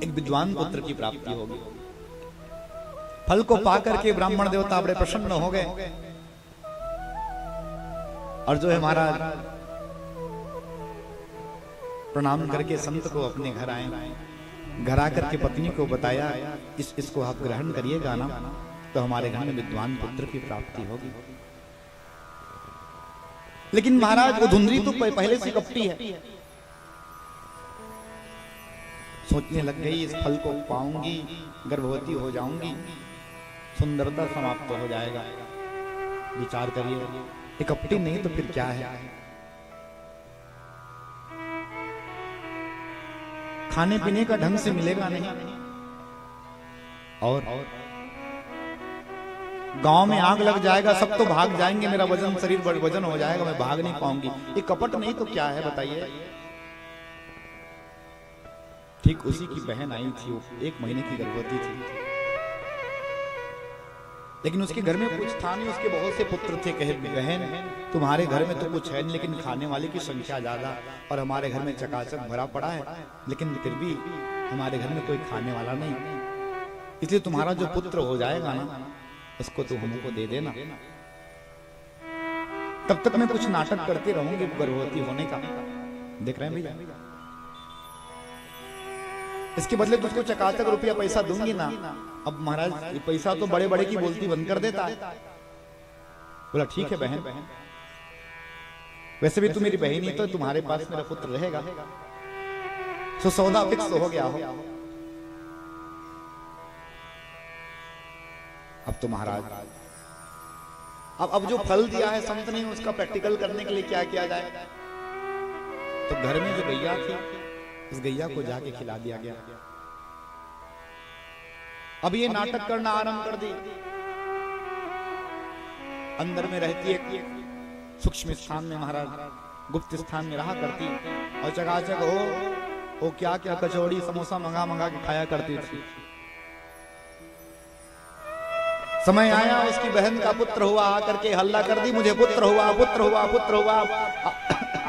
एक विद्वान पुत्र की प्राप्ति होगी। फल को पाकर के ब्राह्मण देवता बड़े प्रसन्न हो गए और जो है महाराज प्रणाम करके संत को अपने घर आए। घर आकर के पत्नी को बताया, इसको आप ग्रहण करिएगा ना, तो हमारे घर में विद्वान पुत्र की प्राप्ति होगी। लेकिन महाराज वो धुंधली तो पहले से कपटी है। सोचने लग गई, इस फल को पाऊंगी, गर्भवती हो जाऊंगी, सुंदरता समाप्त हो जाएगा। विचार करिए, ये कपटी नहीं तो फिर क्या है? खाने पीने का ढंग से मिलेगा नहीं, और गांव में आग लग जाएगा, सब तो भाग जाएंगे, मेरा वजन शरीर वजन हो जाएगा, मैं भाग नहीं पाऊंगी। ये कपट नहीं तो क्या है बताइए? ठीक उसी की बहन आई थी, वो 1 महीने की गर्भवती थी, लेकिन उसके घर में कुछ था नहीं। उसके बहुत से पुत्र थे। कहे, बहन तुम्हारे घर में तो कुछ है नहीं, लेकिन खाने वाले की संख्या ज्यादा, और हमारे घर में चकाचक भरा पड़ा है, लेकिन फिर भी हमारे घर में कोई खाने वाला नहीं, इसलिए तुम्हारा जो पुत्र हो जाएगा ना, उसको तुम हमको दे देना। तब तक मैं कुछ नाटक करते रहूंगी गर्भवती होने का। देख रहे हैं भैया, इसके बदले तुझको चकाचक रुपया पैसा दूंगी ना। अब महाराज पैसा तो बड़े बड़े की बोलती बंद कर देता है। बोला ठीक है बहन, वैसे भी तू मेरी बहन ही तो, तुम्हारे पास मेरा पुत्र रहेगा। सो सौदा फिक्स हो गया हो। अब तो महाराज अब जो फल दिया है संत ने, उसका प्रैक्टिकल करने के लिए क्या किया जाए? तो घर में जो गैया थी, उस गैया को जाके खिला दिया गया। अब ये नाटक करना आरंभ कर दी। अंदर में रहती एक सूक्ष्म स्थान में महाराज, गुप्त स्थान में रहा करती, और चकाचक वो क्या क्या कचौड़ी समोसा मंगा के खाया करती थी। समय आया, उसकी बहन का पुत्र हुआ, आकर के हल्ला कर दी, मुझे पुत्र हुआ, पुत्र हुआ, पुत्र हुआ।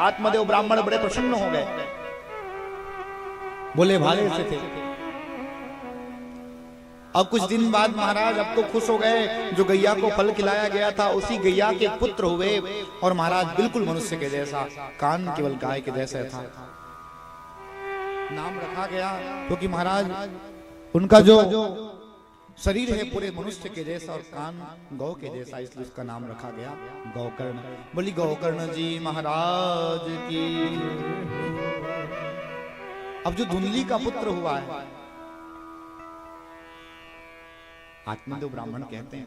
आत्मदेव ब्राह्मण बड़े प्रसन्न हो गए, बोले भाले से थे। अब कुछ दिन बाद महाराज अब तो खुश हो गए, जो गैया को फल खिलाया गया था उसी गैया के पुत्र हुए, और महाराज बिल्कुल मनुष्य के जैसा, कान केवल गाय के जैसा था। नाम रखा गया क्योंकि महाराज उनका जो शरीर है पूरे मनुष्य के जैसा और कान गौ के जैसा, इसलिए उसका नाम रखा गया गौकर्ण। बोली गौकर्ण जी महाराज की। अब जो धुंधली का पुत्र हुआ है, आत्मदेव ब्राह्मण कहते हैं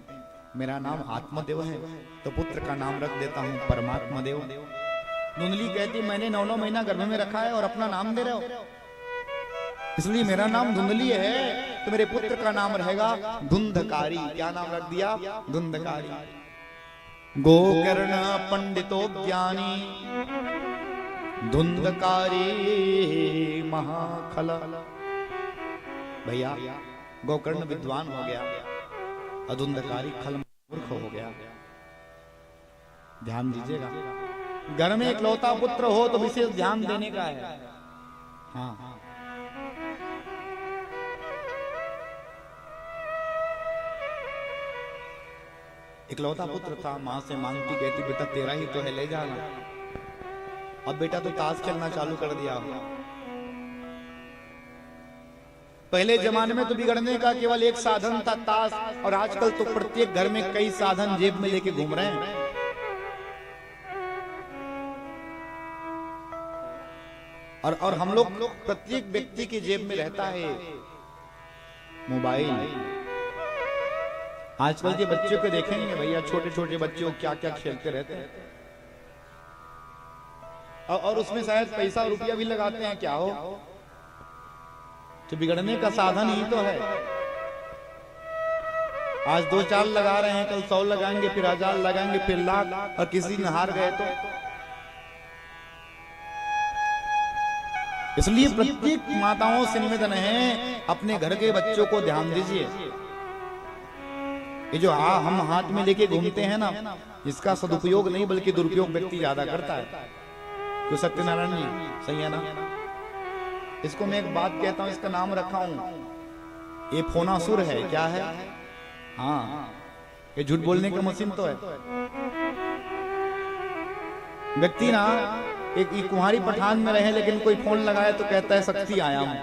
मेरा नाम आत्मदेव है, तो पुत्र का नाम रख देता हूं परमात्मा देव। धुंधली कहती मैंने 9 महीना गर्भ में रखा है और अपना नाम दे रहे हो, इसलिए मेरा नाम धुंधली है, तो मेरे पुत्र का नाम रहेगा धुंधकारी। क्या नाम रख दिया? धुंधकारी। गोकर्ण पंडितो ज्ञानी धुंधकारी महाखला। भैया गोकर्ण विद्वान हो गया, अधुंधकारी खल मूर्ख हो गया। ध्यान दीजिएगा, घर में इकलौता पुत्र हो तो विशेष ध्यान देने का है। हाँ, इकलौता पुत्र था, मां से मांगती, कहती बेटा तेरा ही तो है, ले जाना। अब बेटा तो ताश खेलना चालू कर दिया। पहले जमाने में तो बिगड़ने का केवल एक साधन था ताश, और आजकल तो प्रत्येक घर में कई साधन जेब में लेके घूम रहे हैं। और हम लोग प्रत्येक व्यक्ति की जेब में रहता है मोबाइल। आजकल के बच्चों को देखेंगे भैया, छोटे छोटे बच्चों क्या क्या खेलते रहते हैं, और उसमें शायद पैसा रुपया भी लगाते हैं। क्या हो, तो बिगड़ने का साधन ही तो है। आज 2-4 लगा रहे हैं, कल 100 लगाएंगे, फिर 1000 लगाएंगे, फिर लाख, और किसी दिन हार गए तो। इसलिए प्रत्येक माताओं से निवेदन है, अपने घर के बच्चों को ध्यान दीजिए। ये जो हम हाथ में लेके घूमते हैं ना, इसका सदुपयोग नहीं बल्कि दुरुपयोग व्यक्ति ज्यादा करता है। तो सत्यनारायण जी सही है ना? इसको मैं एक बात कहता हूं, इसका नाम रखा हूं, ये फोनासुर है। क्या है? हाँ, ये झूठ बोलने की मशीन तो है। व्यक्ति ना एक कुंवारी पठान में रहे, लेकिन कोई फोन लगाए तो कहता है शक्ति आया हूं।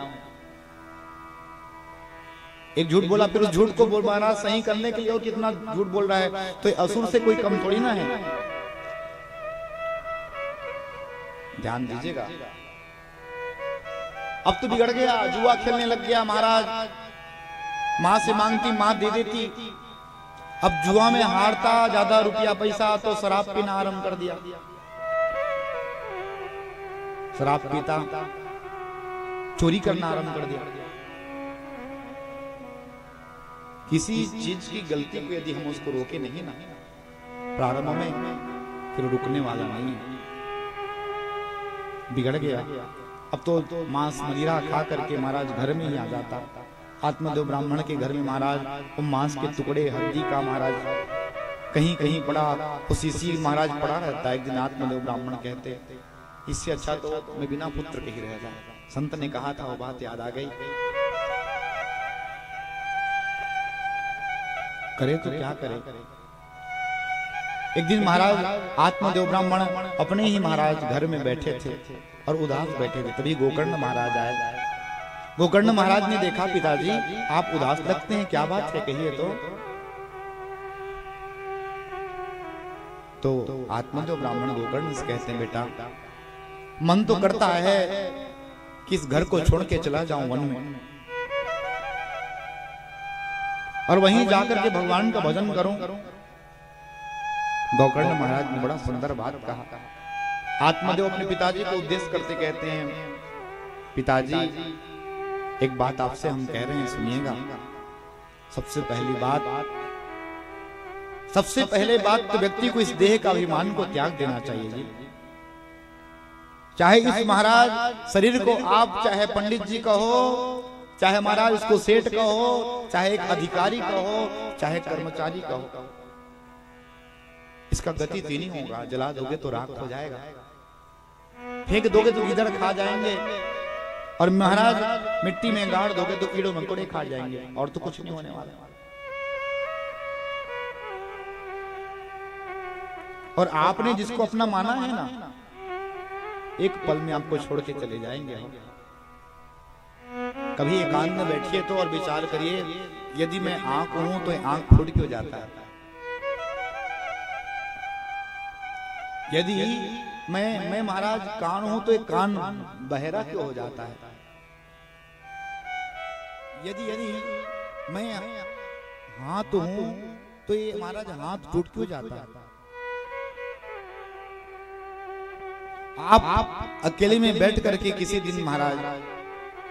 एक झूठ बोला, फिर उस झूठ को बोलना सही करने के लिए और कितना झूठ बोल रहा है, तो असुर से कोई कम थोड़ी ना है। ध्यान दीजिएगा। अब तो बिगड़ गया, जुआ खेलने लग गया महाराज। मां से मांगती, मां दे देती। अब जुआ में हारता, ज्यादा रुपया पैसा तो शराब पीना आरंभ कर दिया। शराब पीता, चोरी करना आरंभ कर दिया। किसी चीज की गलती को यदि हम उसको रोके नहीं ना प्रारंभ में, फिर रुकने वाला नहीं है। बिगड़ गया। अब तो मांस मदिरा खा करके महाराज घर में ही आ जाता। आत्मदेव ब्राह्मण के घर में महाराज वो मांस के टुकड़े, हड्डी का महाराज कहीं कहीं पड़ा, उसी महाराज पड़ा रहता है। एक दिन आत्मदेव ब्राह्मण कहते, इससे अच्छा तो मैं बिना पुत्र के ही रह जाए। संत ने कहा था, वो बात याद आ गई। करे तो क्या करे। एक दिन महाराज आत्मदेव ब्राह्मण अपने ही महाराज घर में बैठे थे और उदास बैठे थे। तभी गोकर्ण महाराज आए। गोकर्ण महाराज ने देखा, पिताजी आप उदास लगते हैं, क्या बात है, कहिए तो आत्मदेव ब्राह्मण गोकर्ण से कहते हैं, बेटा मन तो करता है कि इस घर को छोड़ के चला जाऊं वन में और वहीं जाकर के भगवान का भजन करूं। गोकर्ण महाराज ने बड़ा सुंदर बात कहा। आत्मदेव अपने पिताजी को उद्देश्य करते कहते हैं, पिताजी एक बात आपसे हम कह रहे हैं, सुनिएगा। सबसे पहले बात तो व्यक्ति को इस देह का अभिमान को त्याग देना चाहिए जी। चाहे इस महाराज शरीर को आप चाहे पंडित जी कहो, चाहे महाराज उसको सेठ कहो, चाहे एक अधिकारी कहो, चाहे कर्मचारी कहो, इसका गति तीन ही होगा। जला दोगे तो राख हो जाएगा, फेंक दोगे तो गिदड़ खा जाएंगे, और महाराज मिट्टी में गाड़ दोगे तो कीड़े मकोड़े खा जाएंगे, और तो कुछ नहीं होने वाला। और आपने जिसको अपना माना है ना, एक पल में आपको छोड़ के चले जाएंगे। कभी एकांत में बैठिए तो और विचार करिए, यदि मैं आंख हूं तो आंख फूट क्यों जाता है? यदि मैं महाराज कान हूं तो एक कान बहरा क्यों हो जाता है? यदि मैं हाथ हूं तो ये महाराज हाथ टूट क्यों जाता है? आप अकेले में बैठ करके किसी दिन महाराज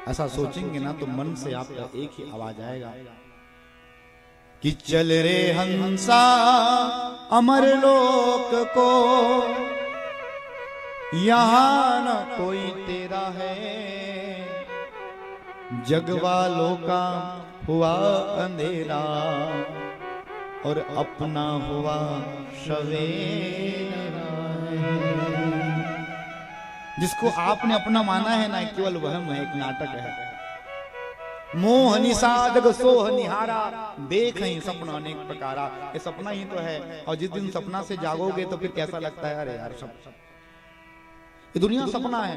ऐसा सोचेंगे ना, तो मन से आपका एक ही आवाज आएगा कि चल रे हंसा अमर लोक को, यहाँ न कोई तेरा है, जग वालों का हुआ अंधेरा और अपना हुआ सवेरा। जिसको आपने अपना माना है ना, केवल वहम है, एक नाटक है। मोह निशा जग सोह निहारा, देख ही सपना अनेक प्रकारा। ये सपना ही तो है, और जिस दिन सपना से जागोगे तो फिर कैसा लगता है, अरे यार सब ये दुनिया सपना है।